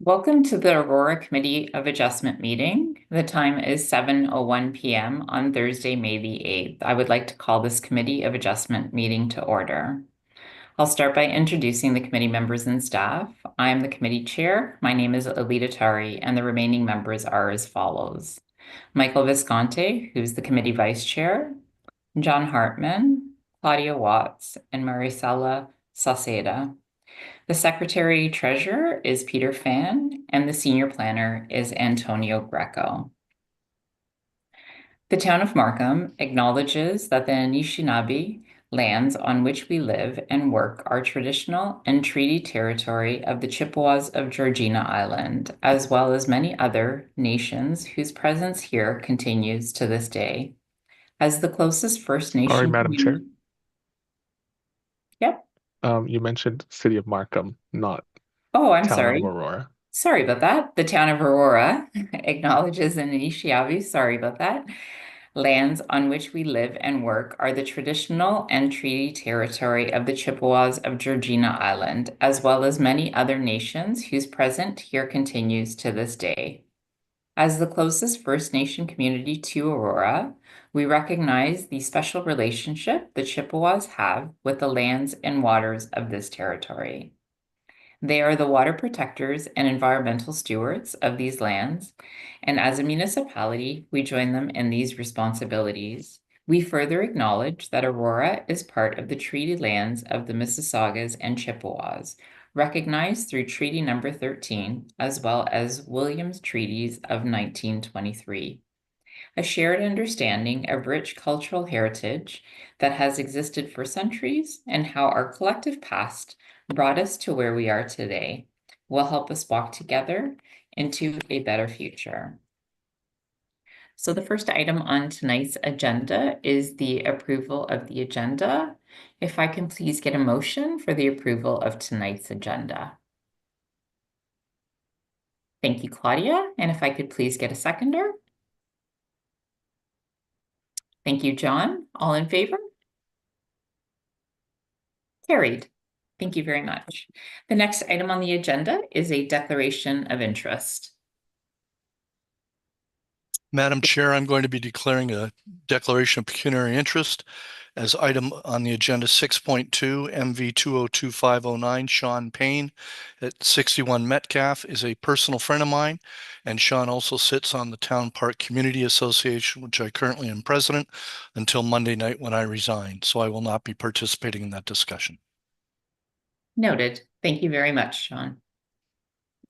Welcome to the Aurora Committee of Adjustment meeting. The time is 7:01 p.m. on Thursday, May the 8th. I would like to call this Committee of Adjustment meeting to order. I'll start by introducing the committee members and staff. I am the committee chair. My name is Alita Tari, and the remaining members are as follows. Michael Visconti, who's the committee vice chair, John Hartman, Claudia Watts, and Maricela Sauceda. The Secretary Treasurer is Peter Fan, and the Senior Planner is Antonio Greco. The Town of Markham acknowledges that the Anishinaabe lands on which we live and work are traditional and treaty territory of the Chippewas of Georgina Island, as well as many other nations whose presence here continues to this day. As the closest First Sorry, Nation Madam Chair. community. Yep. You mentioned City of Markham, not Oh, I'm Town of sorry. Aurora. Sorry about that. The town of Aurora acknowledges in Anishinaabe, sorry about that, lands on which we live and work are the traditional and treaty territory of the Chippewas of Georgina Island, as well as many other nations whose presence here continues to this day. As the closest First Nation community to Aurora, we recognize the special relationship the Chippewas have with the lands and waters of this territory. They are the water protectors and environmental stewards of these lands, and as a municipality, we join them in these responsibilities. We further acknowledge that Aurora is part of the treaty lands of the Mississaugas and Chippewas, recognized through Treaty Number 13, as well as Williams Treaties of 1923. A shared understanding of rich cultural heritage that has existed for centuries and how our collective past brought us to where we are today will help us walk together into a better future. So the first item on tonight's agenda is the approval of the agenda. If I can please get a motion for the approval of tonight's agenda. Thank you, Claudia. And if I could please get a seconder. Thank you, John. All in favor? Carried. Thank you very much. The next item on the agenda is a declaration of interest. Madam Chair, I'm going to be declaring a declaration of pecuniary interest as item on the agenda 6.2 MV 202509. Sean Payne at 61 Metcalf is a personal friend of mine, and Sean also sits on the Town Park Community Association, which I currently am president until Monday night when I resign. So I will not be participating in that discussion. Noted. Thank you very much, Sean.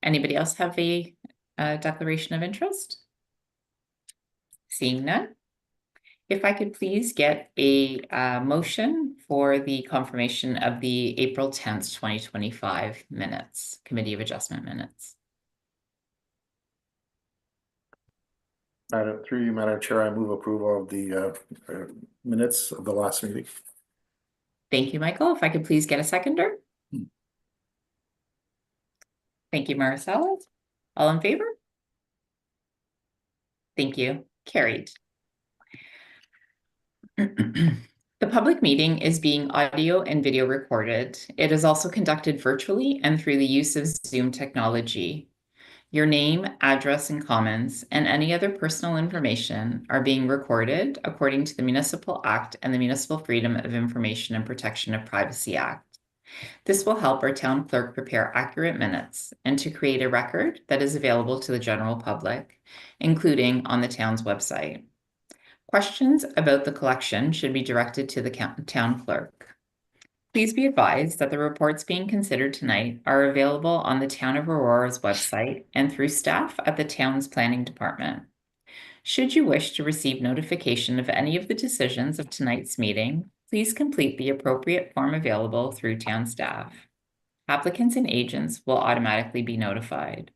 Anybody else have a declaration of interest? Seeing none. If I could please get a motion for the confirmation of the April 10th, 2025 minutes, Committee of Adjustment minutes. Through you, Madam Chair, I move approval of the minutes of the last meeting. Thank you, Michael. If I could please get a seconder. Thank you, Maricela. All in favor? Thank you. Carried. The public meeting is being audio and video recorded. It is also conducted virtually and through the use of Zoom technology. Your name, address, and comments, and any other personal information are being recorded according to the Municipal Act and the Municipal Freedom of Information and Protection of Privacy Act. This will help our town clerk prepare accurate minutes and to create a record that is available to the general public, including on the town's website. Questions about the collection should be directed to the town clerk. Please be advised that the reports being considered tonight are available on the Town of Aurora's website and through staff at the town's planning department. Should you wish to receive notification of any of the decisions of tonight's meeting, please complete the appropriate form available through town staff. Applicants and agents will automatically be notified.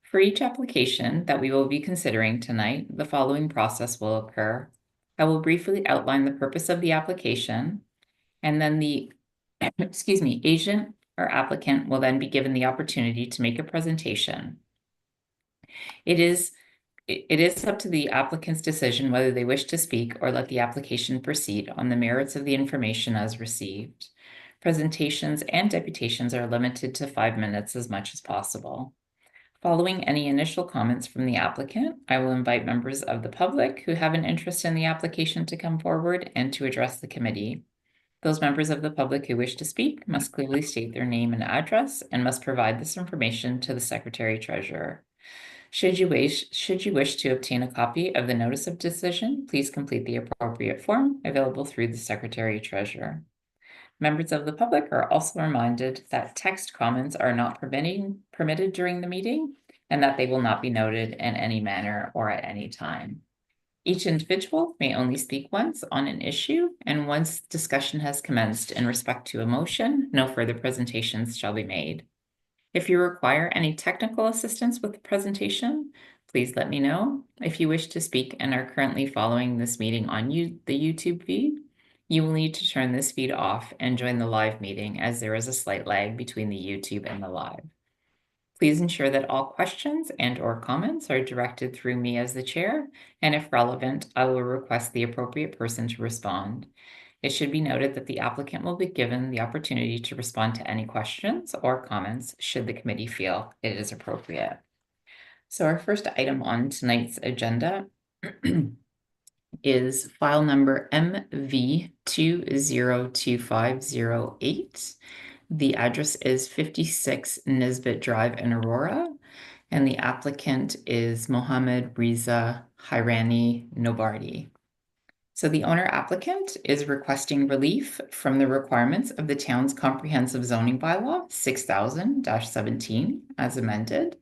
For each application that we will be considering tonight, the following process will occur. I will briefly outline the purpose of the application, and then the, agent or applicant will then be given the opportunity to make a presentation. It is up to the applicant's decision whether they wish to speak or let the application proceed on the merits of the information as received. Presentations and deputations are limited to 5 minutes as much as possible. Following any initial comments from the applicant, I will invite members of the public who have an interest in the application to come forward and to address the committee. Those members of the public who wish to speak must clearly state their name and address and must provide this information to the Secretary Treasurer. Should you wish to obtain a copy of the notice of decision, please complete the appropriate form available through the Secretary Treasurer. Members of the public are also reminded that text comments are not permitted during the meeting and that they will not be noted in any manner or at any time. Each individual may only speak once on an issue, and once discussion has commenced in respect to a motion, no further presentations shall be made. If you require any technical assistance with the presentation, please let me know. If you wish to speak and are currently following this meeting on the YouTube feed, you will need to turn this feed off and join the live meeting, as there is a slight lag between the YouTube and the live. Please ensure that all questions and/or comments are directed through me as the chair, and if relevant, I will request the appropriate person to respond. It should be noted that the applicant will be given the opportunity to respond to any questions or comments should the committee feel it is appropriate. So our first item on tonight's agenda is file number MV202508. The address is 56 Nisbet Drive in Aurora, and the applicant is Mohammed Riza Hirani Nobardi. So the owner applicant is requesting relief from the requirements of the town's comprehensive zoning bylaw 6000-17 as amended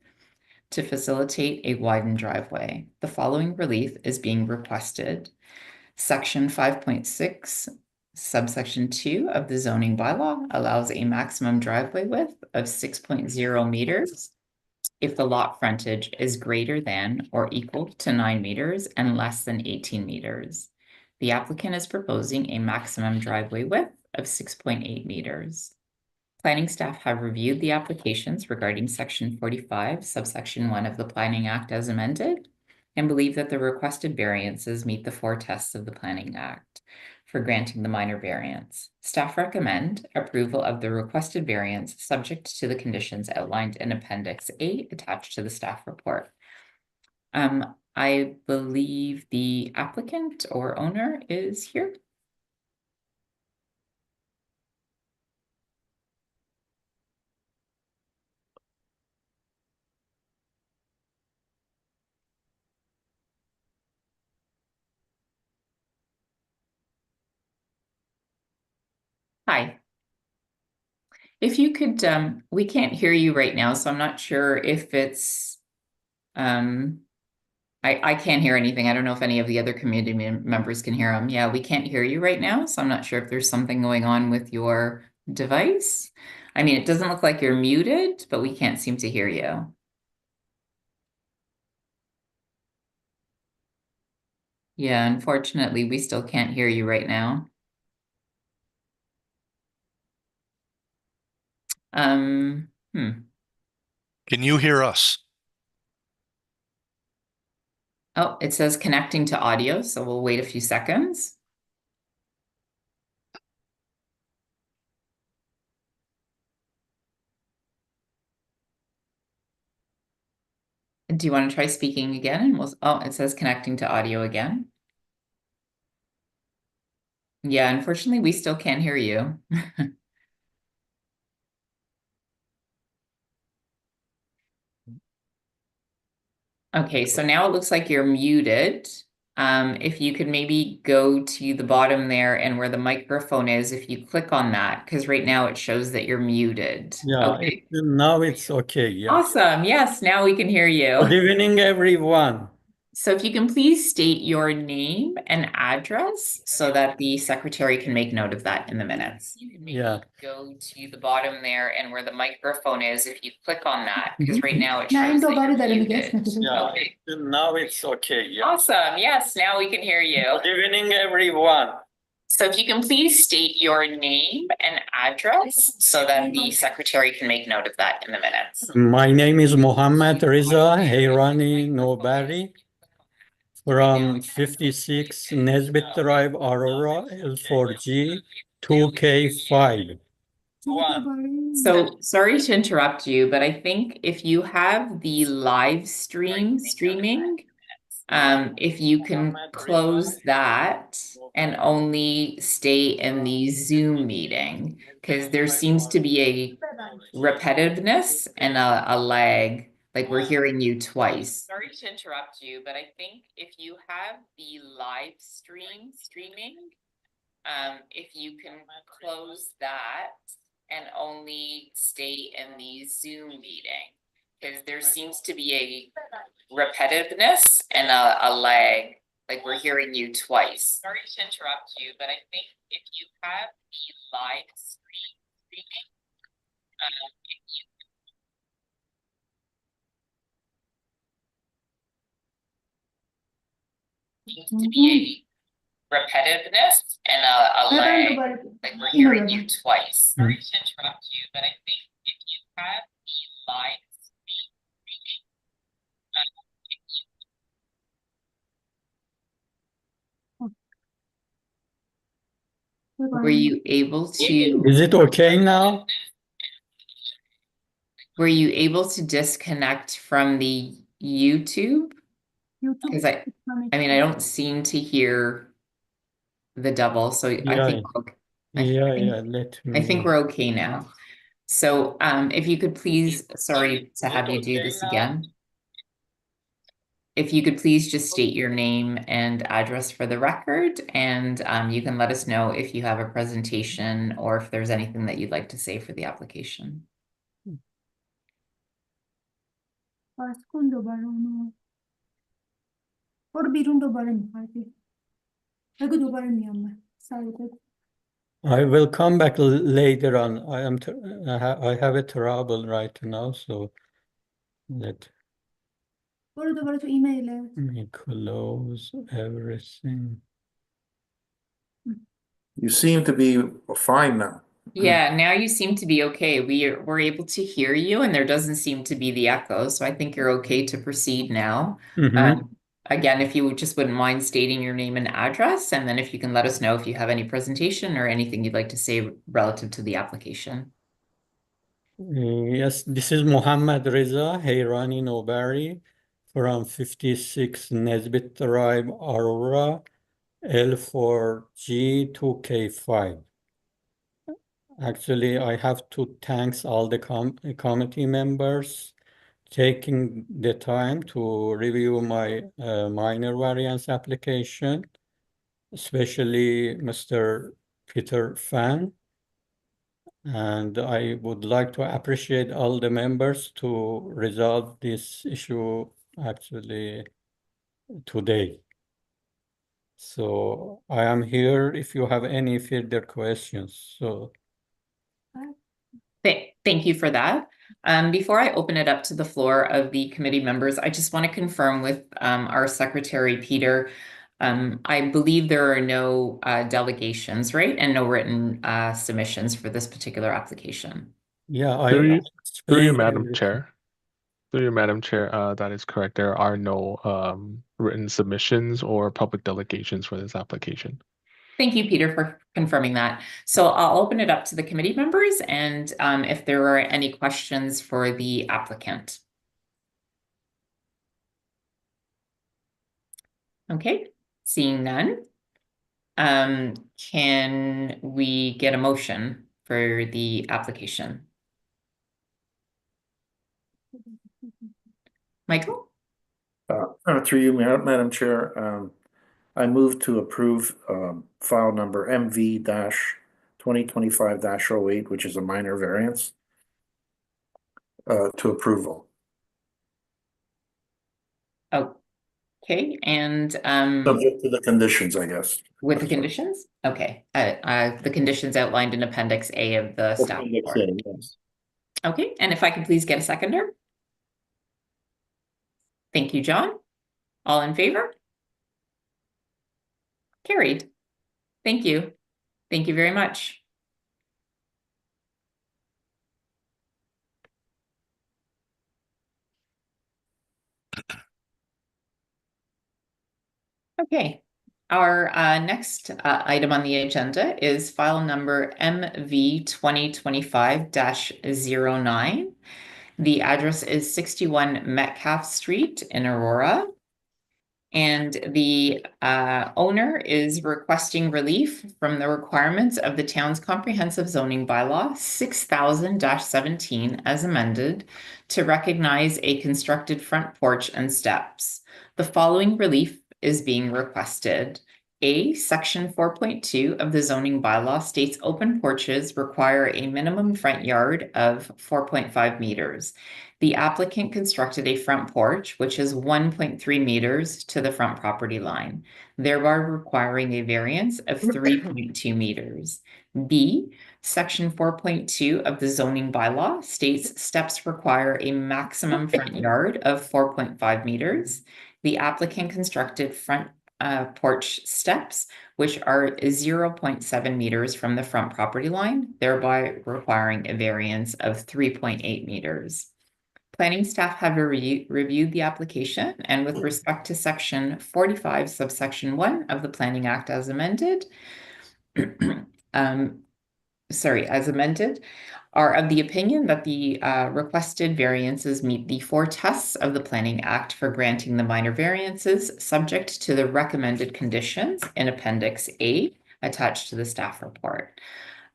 to facilitate a widened driveway. The following relief is being requested. Section 5.6, subsection 2 of the zoning bylaw allows a maximum driveway width of 6.0 meters if the lot frontage is greater than or equal to 9 meters and less than 18 meters. The applicant is proposing a maximum driveway width of 6.8 meters. Planning staff have reviewed the applications regarding section 45, subsection 1 of the Planning Act as amended, and believe that the requested variances meet the 4 tests of the Planning Act for granting the minor variance. Staff recommend approval of the requested variance subject to the conditions outlined in Appendix A attached to the staff report. I believe the applicant or owner is here. Hi. If you could, we can't hear you right now, so I'm not sure if it's, I can't hear anything. I don't know if any of the other community members can hear them. Yeah, we can't hear you right now, so I'm not sure if there's something going on with your device. I mean, it doesn't look like you're muted, but we can't seem to hear you. Yeah, unfortunately, we still can't hear you right now. Can you hear us? Oh, it says connecting to audio, so we'll wait a few seconds. Do you want to try speaking again? And oh, it says connecting to audio again. Yeah, unfortunately, we still can't hear you. Okay, so now it looks like you're muted. If you could maybe go to the bottom there and where the microphone is, if you click on that, because right now it shows that you're muted. Yeah, Okay. now it's okay. Yeah. Awesome. Yes, now we can hear you. Good evening, everyone. So if you can please state your name and address so that the secretary can make note of that in the minutes. You can maybe go to the bottom there and where the microphone is, if you click on that, because right now it shows that you're muted. Yeah, Okay. now it's okay. Yeah. Awesome. Yes, now we can hear you. Good evening, everyone. So if you can please state your name and address so that the secretary can make note of that in the minutes. My name is Mohammed Riza Hirani Nobardi from 56 Nesbit Drive, Aurora, L4G 2K5. So sorry to interrupt you, but I think if you have the live streaming, if you can close that and only stay in the Zoom meeting, because there seems to be a repetitiveness and a lag, like we're hearing you twice. Sorry to interrupt you, but I think if you have the live streaming, if you can close that and only stay in the Zoom meeting, because there seems to be a repetitiveness and a lag, like we're hearing you twice. Sorry to interrupt you, but I think if you have the live streaming, seems to be a repetitiveness and a lag, like we're hearing you twice. Sorry to interrupt you, but I think if you have the live were you able to Is it okay now? were you able to disconnect from the YouTube? Because I mean, I don't seem to hear the double, so I Yeah, think let I think me. we're okay now. So if you could please, sorry to have you do this again. If you could please just state your name and address for the record, and you can let us know if you have a presentation or if there's anything that you'd like to say for the application. I will come back later on. I have a trouble right now, so let me close everything. You seem to be fine now. Yeah, now you seem to be okay. We're able to hear you, and there doesn't seem to be the echo, so I think you're okay to proceed now. Again, if you just wouldn't mind stating your name and address, and then if you can let us know if you have any presentation or anything you'd like to say relative to the application. Yes, this is Mohammad Reza Hayrani Nobari from 56 Nesbit Drive, Aurora, L4G2K5. Actually, I have to thank all the committee members taking the time to review my minor variance application, especially Mr. Peter Fan. And I would like to appreciate all the members to resolve this issue actually today. So I am here if you have any further questions. So Thank you for that. Before I open it up to the floor of the committee members, I just want to confirm with our secretary, Peter. I believe there are no delegations, right? And no written submissions for this particular application. yeah, Through you, through you, explained Madam everything. Chair. Through you, Madam Chair, that is correct. There are no written submissions or public delegations for this application. Thank you, Peter, for confirming that. So I'll open it up to the committee members and if there are any questions for the applicant. Okay, seeing none. Can we get a motion for the application? Michael? Through you, Madam Chair, I move to approve file number MV-2025-08, which is a minor variance, to approval. Okay, and Subject to the conditions, I guess. with the conditions? Okay, the conditions outlined in Appendix A of the staff Appendix report. A, yes. Okay, and if I could please get a seconder? Thank you, John. All in favor? Carried. Thank you. Thank you very much. Okay. Our next item on the agenda is file number MV 2025-09. The address is 61 Metcalf Street in Aurora. And the owner is requesting relief from the requirements of the town's comprehensive zoning bylaw 6000-17 as amended to recognize a constructed front porch and steps. The following relief is being requested. Section 4.2 of the zoning bylaw states open porches require a minimum front yard of 4.5 meters. The applicant constructed a front porch, which is 1.3 meters to the front property line, thereby requiring a variance of 3.2 meters. Section 4.2 of the zoning bylaw states steps require a maximum front yard of 4.5 meters. The applicant constructed front porch steps, which are 0.7 meters from the front property line, thereby requiring a variance of 3.8 meters. Planning staff have reviewed the application, and with respect to section 45, subsection 1 of the Planning Act as amended, are of the opinion that the requested variances meet the 4 tests of the Planning Act for granting the minor variances, subject to the recommended conditions in Appendix A attached to the staff report.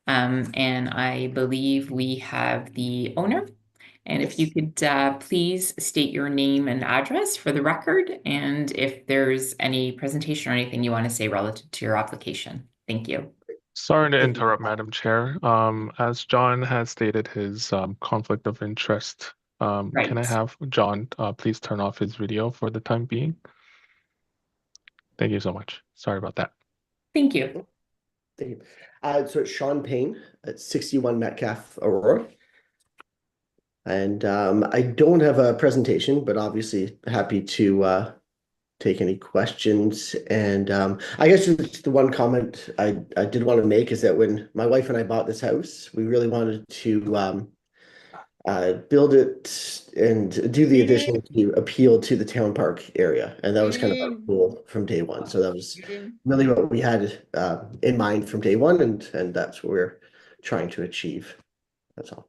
And I believe we have the owner. And if you could please state your name and address for the record, and if there's any presentation or anything you want to say relative to your application. Thank you. Sorry to interrupt, Madam Chair. As John has stated his conflict of interest, can I Right. have John please turn off his video for the time being? Thank you so much. Sorry about that. Thank you. Thank you. So it's Sean Payne at 61 Metcalf, Aurora. And I don't have a presentation, but obviously happy to take any questions. And I guess just the one comment I did want to make is that when my wife and I bought this house, we really wanted to build it and do the addition to appeal to the town park area. And that was kind of our goal from day one. So that was really what we had in mind from day one, and that's what we're trying to achieve. That's all.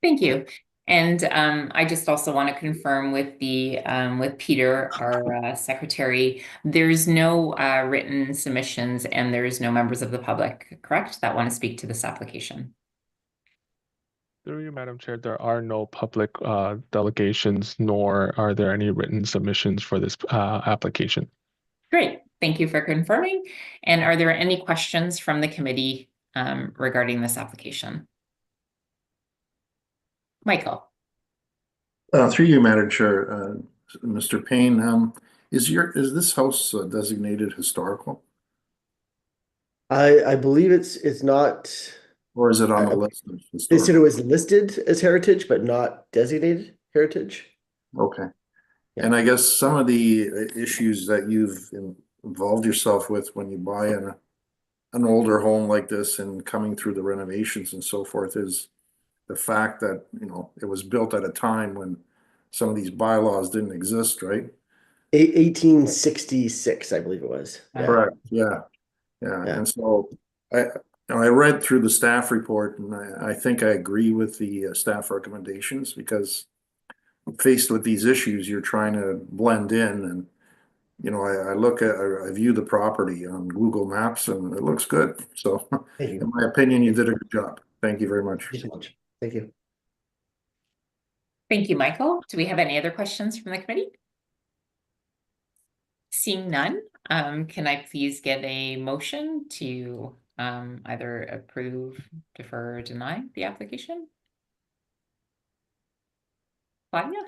Thank you. And I just also want to confirm with the with Peter, our secretary, there's no written submissions and there's no members of the public, correct, that want to speak to this application? Through you, Madam Chair, there are no public delegations, nor are there any written submissions for this application. Great, thank you for confirming. And are there any questions from the committee regarding this application? Michael. Through you, Madam Chair, Mr. Payne, is this house designated historical? I believe it's not, Or is it on the list of they said it historical? was listed as heritage, but not designated heritage. Okay. Yeah. And I guess some of the issues that you've involved yourself with when you buy an older home like this and coming through the renovations and so forth is the fact that, you know, it was built at a time when some of these bylaws didn't exist, right? 1866, I believe it was. Yeah. Correct. Yeah. Yeah. And so I read through the staff report, and I think I agree with the staff recommendations, because faced with these issues, you're trying to blend in, and you know, I view the property on Google Maps and it looks good. So Thank you. in my opinion, you did a good job. Thank you very much. Thank you so much. Thank you. Thank you, Michael. Do we have any other questions from the committee? Seeing none, can I please get a motion to either approve, defer, or deny the application? Claudia?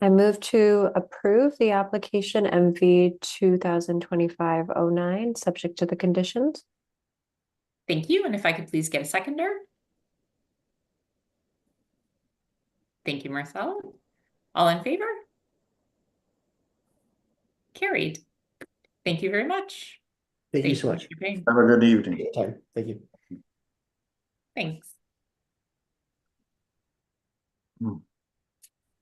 I move to approve the application MV 2025-09, subject to the conditions. Thank you. And if I could please get a seconder? Thank you, Marcella. All in favor? Carried. Thank you very much. Thank you so much. Mr. Payne. Have a good evening. Time. Thank you. Thanks. Hmm.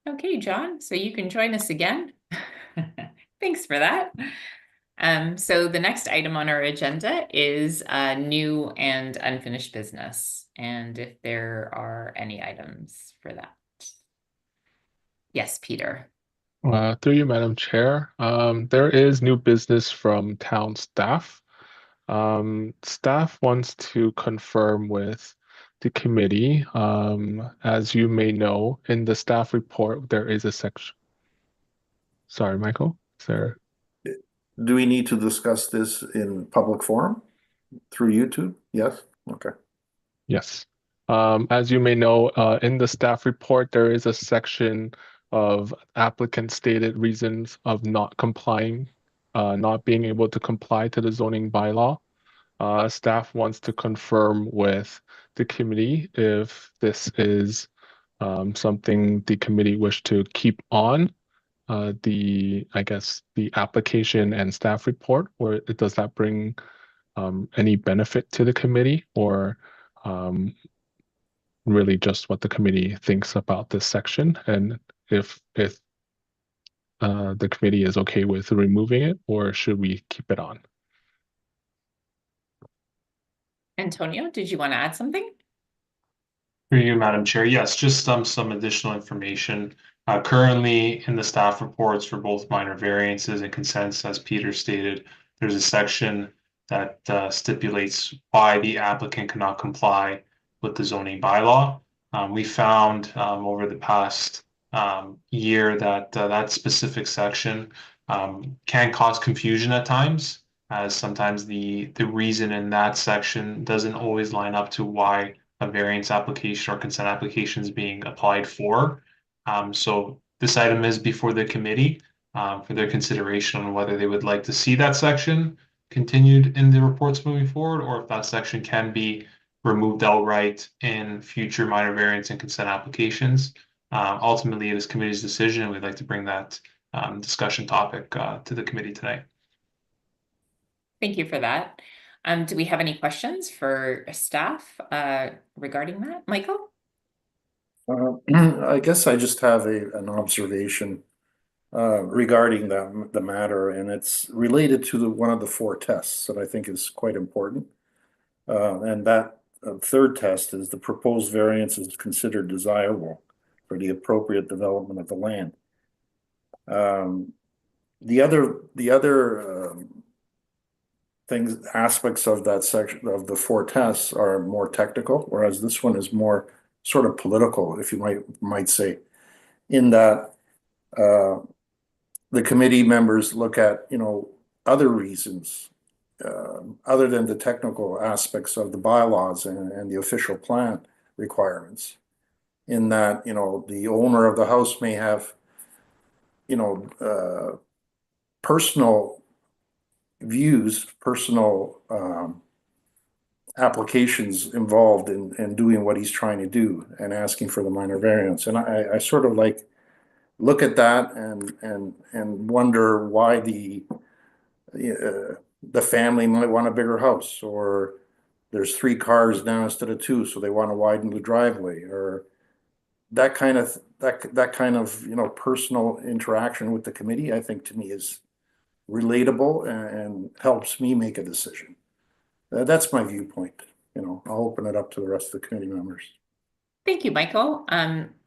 Okay, John, so you can join us again. Thanks for that. So the next item on our agenda is new and unfinished business, and if there are any items for that. Yes, Peter. Through you, Madam Chair. There is new business from town staff. Staff wants to confirm with the committee. As you may know, in the staff report, there is a section. Sorry, Michael, is there? Do we need to discuss this in public forum through YouTube? Yes, okay. Yes. As you may know, in the staff report, there is a section of applicant stated reasons of not complying, not being able to comply to the zoning bylaw. Staff wants to confirm with the committee if this is something the committee wish to keep on I guess, the application and staff report, or does that bring any benefit to the committee, or really just what the committee thinks about this section, and if the committee is okay with removing it, or should we keep it on? Antonio, did you want to add something? Through you, Madam Chair. Yes, just some additional information. Currently in the staff reports for both minor variances and consents, as Peter stated, there's a section that stipulates why the applicant cannot comply with the zoning bylaw. We found over the past year that that specific section can cause confusion at times, as sometimes the reason in that section doesn't always line up to why a variance application or consent application is being applied for. So this item is before the committee for their consideration on whether they would like to see that section continued in the reports moving forward, or if that section can be removed outright in future minor variance and consent applications. Ultimately, it is committee's decision, and we'd like to bring that discussion topic to the committee tonight. Thank you for that. Do we have any questions for staff regarding that? Michael? I guess I just have an observation regarding the matter, and it's related to one of the 4 tests that I think is quite important. And that third test is the proposed variance is considered desirable for the appropriate development of the land. The other things, aspects of that section of the 4 tests are more technical, whereas this one is more sort of political, if you might say, in that the committee members look at, other reasons other than the technical aspects of the bylaws and the official plan requirements, in that, the owner of the house may have, personal views, personal applications involved in doing what he's trying to do and asking for the minor variance. And I sort of like look at that and wonder why the family might want a bigger house, or there's 3 cars now instead of 2, so they want to widen the driveway, or that kind of personal interaction with the committee, I think, to me is relatable and helps me make a decision. That's my viewpoint. I'll open it up to the rest of the committee members. Thank you, Michael.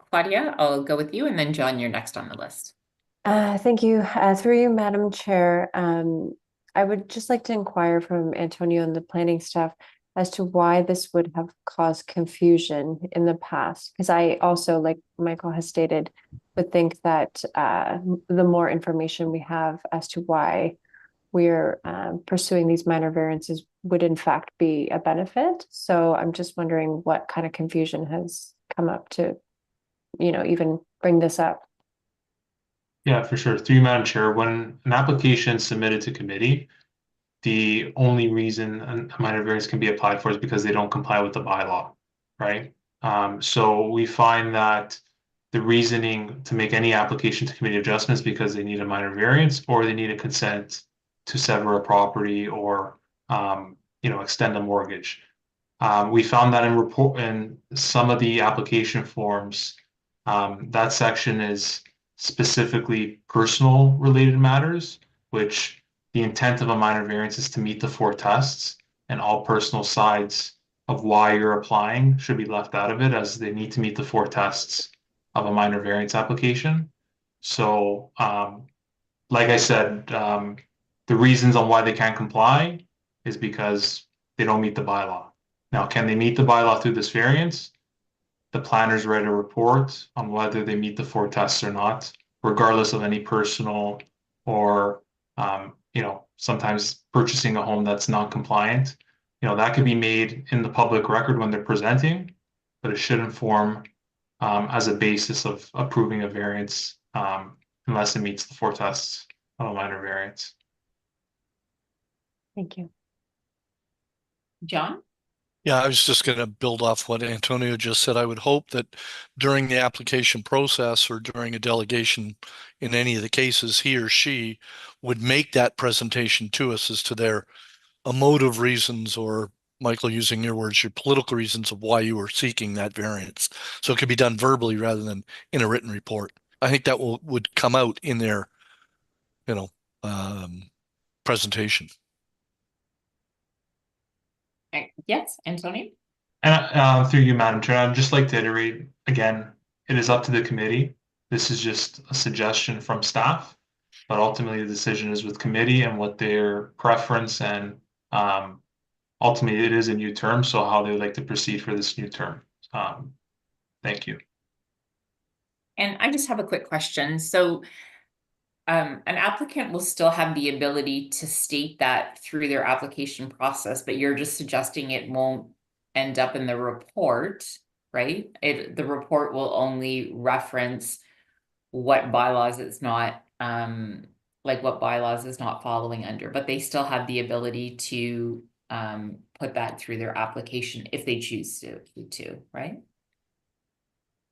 Claudia, I'll go with you, and then John, you're next on the list. Thank you. Through you, Madam Chair. I would just like to inquire from Antonio and the planning staff as to why this would have caused confusion in the past. Because I also, like Michael has stated, would think that the more information we have as to why we're pursuing these minor variances would in fact be a benefit. So I'm just wondering what kind of confusion has come up to, even bring this up. Yeah, for sure. Through you, Madam Chair, when an application is submitted to committee, the only reason a minor variance can be applied for is because they don't comply with the bylaw, right? So we find that the reasoning to make any application to committee adjustments because they need a minor variance or they need a consent to sever a property or extend a mortgage. We found that in some of the application forms, that section is specifically personal related matters, which the intent of a minor variance is to meet the 4 tests, and all personal sides of why you're applying should be left out of it, as they need to meet the 4 tests of a minor variance application. So, like I said, the reasons on why they can't comply is because they don't meet the bylaw. Now, can they meet the bylaw through this variance? The planners write a report on whether they meet the 4 tests or not, regardless of any personal or, sometimes purchasing a home that's not compliant. That could be made in the public record when they're presenting, but it should inform as a basis of approving a variance unless it meets the 4 tests of a minor variance. Thank you. John? Yeah, I was just going to build off what Antonio just said. I would hope that during the application process or during a delegation in any of the cases, he or she would make that presentation to us as to their emotive reasons, or Michael, using your words, your political reasons of why you were seeking that variance. So it could be done verbally rather than in a written report. I think that would come out in their, presentation. Yes, Antonio? And through you, Madam Chair, I'd just like to iterate again, it is up to the committee. This is just a suggestion from staff, but ultimately the decision is with committee and what their preference and ultimately it is a new term, so how they would like to proceed for this new term. Thank you. And I just have a quick question. So an applicant will still have the ability to state that through their application process, but you're just suggesting it won't end up in the report, right? The report will only reference what bylaws it's not, what bylaws is not following under, but they still have the ability to put that through their application if they choose to, right?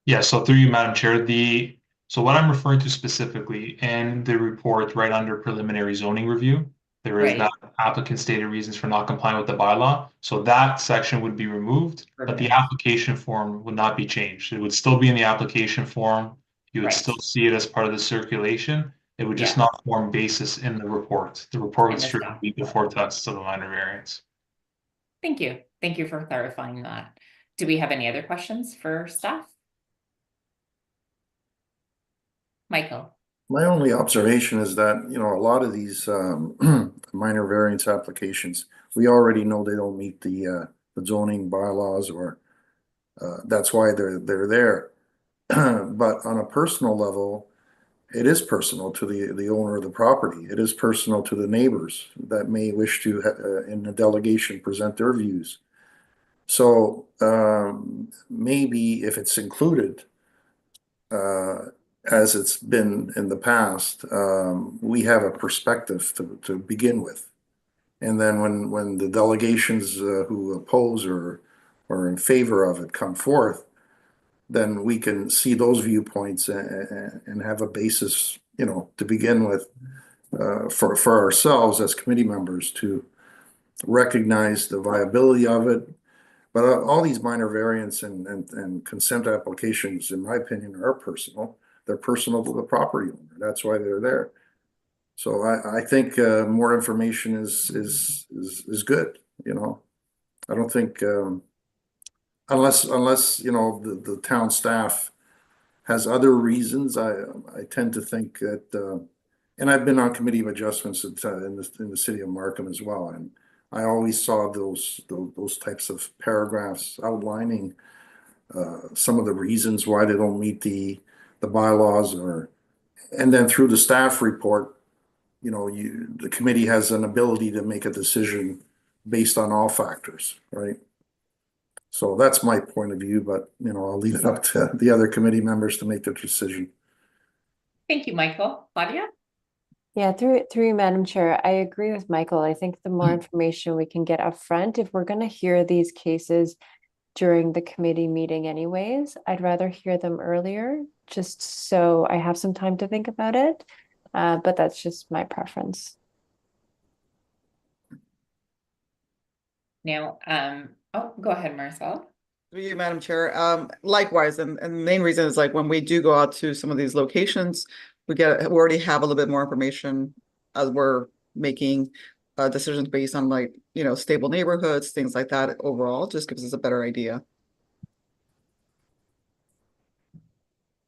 Yeah, so through you, Madam Chair, so what I'm referring to specifically in the report right under preliminary zoning review, there is that applicant stated reasons for not complying with the bylaw. So that section would be removed, but the application form would not be changed. It would still be in the application form. You would still see it as part of the circulation. It would just not form basis in the report. The report would strictly be the 4 tests of the minor variance. Thank you. Thank you for clarifying that. Do we have any other questions for staff? Michael? My only observation is that, a lot of these minor variance applications, we already know they don't meet the zoning bylaws, or that's why they're there. But on a personal level, it is personal to the owner of the property. It is personal to the neighbors that may wish to, in the delegation, present their views. So maybe if it's included, as it's been in the past, we have a perspective to begin with. And then when the delegations who oppose or in favor of it come forth, then we can see those viewpoints and have a basis, to begin with, for ourselves as committee members to recognize the viability of it. But all these minor variance and consent applications, in my opinion, are personal. They're personal to the property owner. That's why they're there. So I think more information is good. I don't think unless the town staff has other reasons. I tend to think that, and I've been on committee of adjustments in the city of Markham as well, and I always saw those types of paragraphs outlining some of the reasons why they don't meet the bylaws, and then through the staff report, the committee has an ability to make a decision based on all factors, right? So that's my point of view, but I'll leave it up to the other committee members to make their decision. Thank you, Michael. Claudia? Yeah, through you, Madam Chair, I agree with Michael. I think the more information we can get up front, if we're going to hear these cases during the committee meeting anyways, I'd rather hear them earlier, just so I have some time to think about it. But that's just my preference. Now, go ahead, Marcel. Through you, Madam Chair. Likewise, and the main reason is, like, when we do go out to some of these locations, we already have a little bit more information as we're making decisions based on like, stable neighborhoods, things like that overall, just gives us a better idea.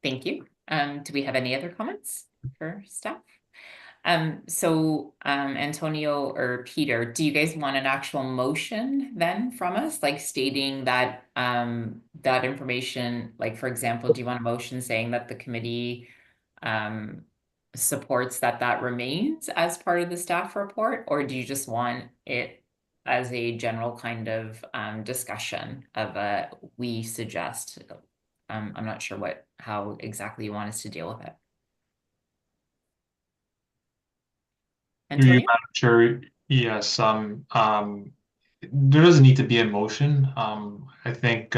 Thank you. Do we have any other comments for staff? Antonio or Peter, do you guys want an actual motion then from us, like stating that that information, like for example, do you want a motion saying that the committee supports that remains as part of the staff report, or do you just want it as a general kind of discussion of we suggest? I'm not sure how exactly you want us to deal with it. Through you, Antonio? Madam Chair, yes, there doesn't need to be a motion. I think,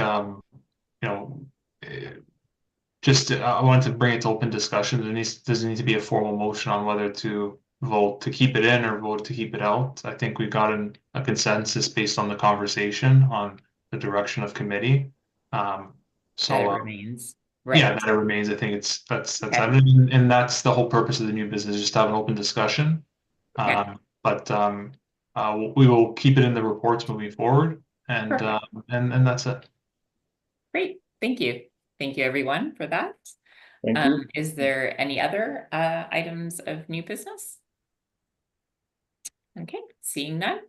just I wanted to bring it to open discussion. Doesn't need to be a formal motion on whether to vote to keep it in or vote to keep it out. I think we've gotten a consensus based on the conversation on the direction of committee. So That it remains. Right. yeah, that it remains. I think that's Okay. evident, and that's the whole purpose of the new business, just to have an open discussion. Okay. We will keep it in the reports moving forward, and Perfect. and that's it. Great. Thank you. Thank you, everyone, for that. Thank you. Is there any other items of new business? Okay, seeing none.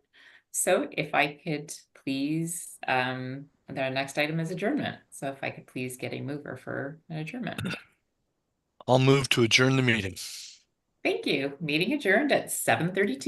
So if I could please, the next item is adjournment. So if I could please get a mover for an adjournment. I'll move to adjourn the meeting. Thank you. Meeting adjourned at 7:32 p.m.